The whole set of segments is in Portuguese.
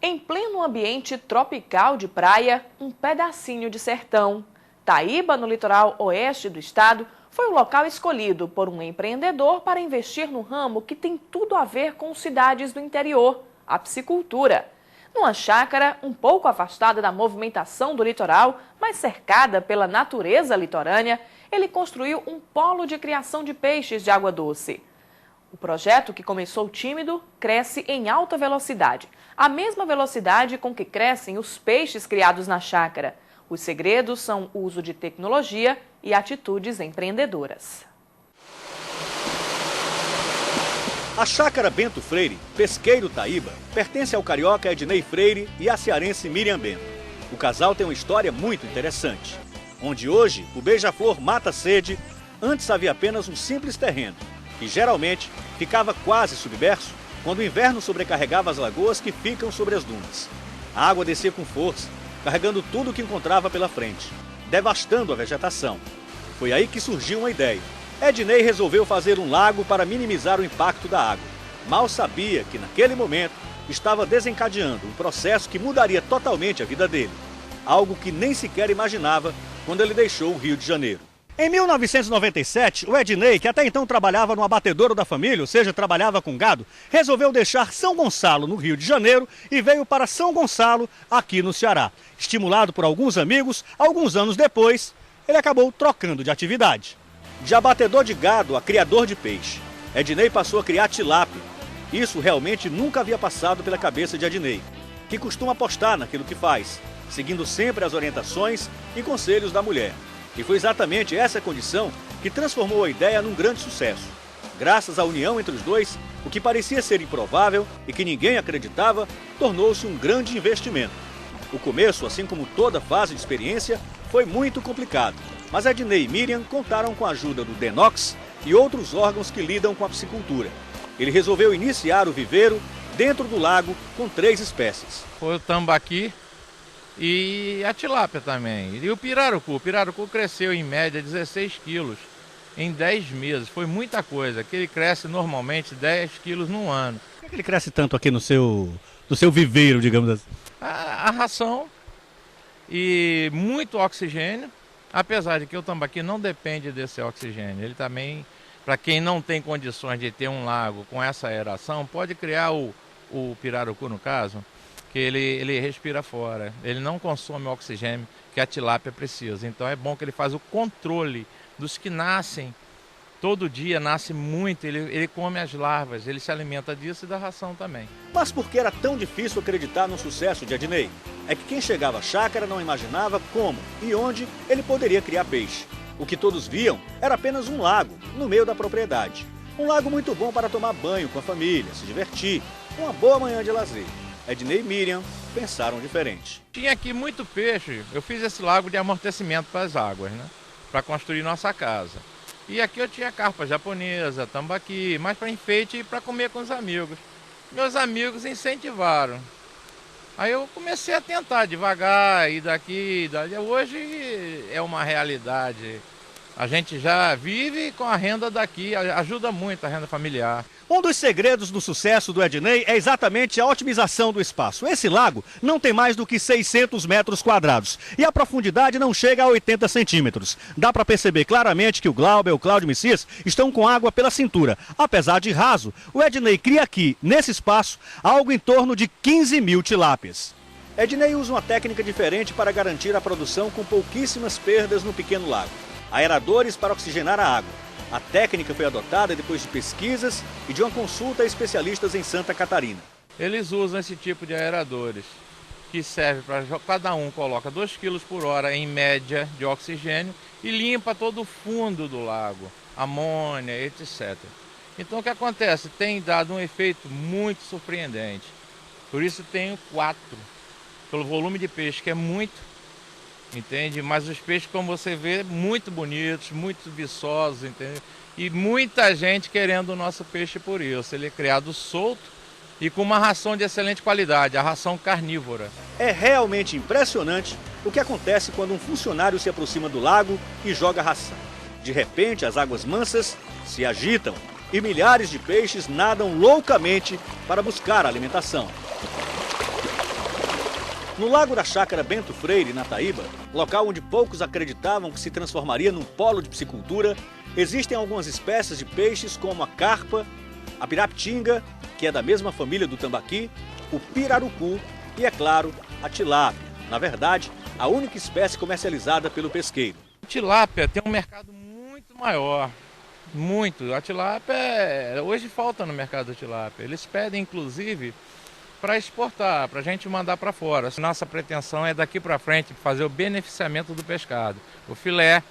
Em pleno ambiente tropical de praia, um pedacinho de sertão. Taíba, no litoral oeste do estado, foi o local escolhido por um empreendedor para investir no ramo que tem tudo a ver com cidades do interior, a piscicultura. Numa chácara um pouco afastada da movimentação do litoral, mas cercada pela natureza litorânea, ele construiu um polo de criação de peixes de água doce. O projeto, que começou tímido, cresce em alta velocidade, a mesma velocidade com que crescem os peixes criados na chácara. Os segredos são o uso de tecnologia e atitudes empreendedoras. A chácara Bento Freire, pesqueiro Taíba, pertence ao carioca Ednei Freire e à cearense Miriam Bento. O casal tem uma história muito interessante. Onde hoje o beija-flor mata a sede, antes havia apenas um simples terreno, que geralmente ficava quase submerso quando o inverno sobrecarregava as lagoas que ficam sobre as dunas. A água descia com força, carregando tudo o que encontrava pela frente, devastando a vegetação. Foi aí que surgiu uma ideia. Ednei resolveu fazer um lago para minimizar o impacto da água. Mal sabia que, naquele momento, estava desencadeando um processo que mudaria totalmente a vida dele. Algo que nem sequer imaginava quando ele deixou o Rio de Janeiro. Em 1997, o Ednei, que até então trabalhava no abatedouro da família, ou seja, trabalhava com gado, resolveu deixar São Gonçalo, no Rio de Janeiro, e veio para São Gonçalo, aqui no Ceará. Estimulado por alguns amigos, alguns anos depois, ele acabou trocando de atividade. De abatedor de gado a criador de peixe, Ednei passou a criar tilápia. Isso realmente nunca havia passado pela cabeça de Ednei, que costuma apostar naquilo que faz, seguindo sempre as orientações e conselhos da mulher. E foi exatamente essa condição que transformou a ideia num grande sucesso. Graças à união entre os dois, o que parecia ser improvável e que ninguém acreditava, tornou-se um grande investimento. O começo, assim como toda fase de experiência, foi muito complicado. Mas Ednei e Miriam contaram com a ajuda do DENOX e outros órgãos que lidam com a piscicultura. Ele resolveu iniciar o viveiro dentro do lago com 3 espécies. Foi o tambaqui e a tilápia também. E o pirarucu. O pirarucu cresceu em média 16 quilos em 10 meses. Foi muita coisa, que ele cresce normalmente 10 quilos no ano. Por que ele cresce tanto aqui no seu viveiro, digamos assim? A ração e muito oxigênio. Apesar de que o tambaqui não depende desse oxigênio, ele também, para quem não tem condições de ter um lago com essa aeração, pode criar o pirarucu, no caso, que ele respira fora, ele não consome o oxigênio que a tilápia precisa. Então é bom que ele faz o controle dos que nascem, todo dia nasce muito, ele come as larvas, ele se alimenta disso e da ração também. Mas por que era tão difícil acreditar no sucesso de Ednei? É que quem chegava à chácara não imaginava como e onde ele poderia criar peixe. O que todos viam era apenas um lago no meio da propriedade. Um lago muito bom para tomar banho com a família, se divertir, uma boa manhã de lazer. Ednei e Miriam pensaram diferente. Tinha aqui muito peixe, eu fiz esse lago de amortecimento para as águas, né? Para construir nossa casa. E aqui eu tinha carpa japonesa, tambaqui, mais para enfeite e para comer com os amigos. Meus amigos incentivaram. Aí eu comecei a tentar devagar, ir daqui, ir dali. Hoje é uma realidade. A gente já vive com a renda daqui, ajuda muito a renda familiar. Um dos segredos do sucesso do Ednei é exatamente a otimização do espaço. Esse lago não tem mais do que 600 metros quadrados e a profundidade não chega a 80 centímetros. Dá para perceber claramente que o Glauber e o Cláudio Messias estão com água pela cintura. Apesar de raso, o Ednei cria aqui, nesse espaço, algo em torno de 15 mil tilápias. Ednei usa uma técnica diferente para garantir a produção com pouquíssimas perdas no pequeno lago. Aeradores para oxigenar a água. A técnica foi adotada depois de pesquisas e de uma consulta a especialistas em Santa Catarina. Eles usam esse tipo de aeradores, que serve para cada um coloca 2 kg por hora em média de oxigênio e limpa todo o fundo do lago, amônia, etc. Então o que acontece? Tem dado um efeito muito surpreendente. Por isso tenho 4, pelo volume de peixe, que é muito. Entende? Mas os peixes, como você vê, muito bonitos, muito viçosos, entende? E muita gente querendo o nosso peixe por isso. Ele é criado solto e com uma ração de excelente qualidade, a ração carnívora. É realmente impressionante o que acontece quando um funcionário se aproxima do lago e joga ração. De repente, as águas mansas se agitam e milhares de peixes nadam loucamente para buscar alimentação. No lago da Chácara Bento Freire, na Taíba, local onde poucos acreditavam que se transformaria num polo de piscicultura, existem algumas espécies de peixes como a carpa, a pirapitinga, que é da mesma família do tambaqui, o pirarucu e, é claro, a tilápia. Na verdade, a única espécie comercializada pelo pesqueiro. A tilápia tem um mercado muito maior, muito. A tilápia, hoje falta no mercado da tilápia. Eles pedem, inclusive, para exportar, para a gente mandar para fora. Nossa pretensão é daqui para frente fazer o beneficiamento do pescado. O filé,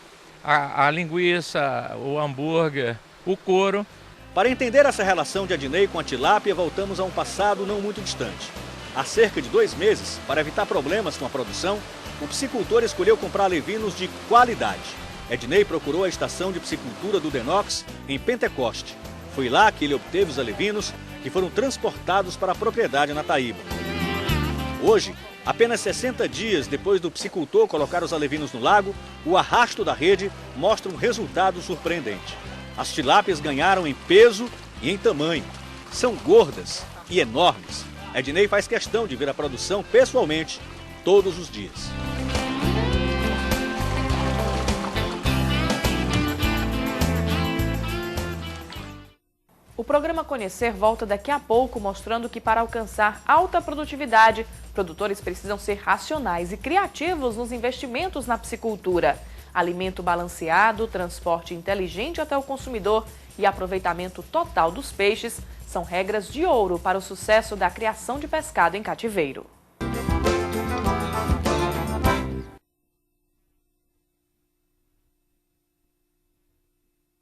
a linguiça, o hambúrguer, o couro. Para entender essa relação de Adnei com a tilápia, voltamos a um passado não muito distante. Há cerca de 2 meses, para evitar problemas com a produção, o piscicultor escolheu comprar alevinos de qualidade. Adnei procurou a estação de piscicultura do Denox em Pentecoste. Foi lá que ele obteve os alevinos que foram transportados para a propriedade na Taíba. Hoje, apenas 60 dias depois do piscicultor colocar os alevinos no lago, o arrasto da rede mostra um resultado surpreendente. As tilápias ganharam em peso e em tamanho. São gordas e enormes. Adnei faz questão de ver a produção pessoalmente todos os dias. O programa Conhecer volta daqui a pouco, mostrando que para alcançar alta produtividade, produtores precisam ser racionais e criativos nos investimentos na piscicultura. Alimento balanceado, transporte inteligente até o consumidor e aproveitamento total dos peixes são regras de ouro para o sucesso da criação de pescado em cativeiro.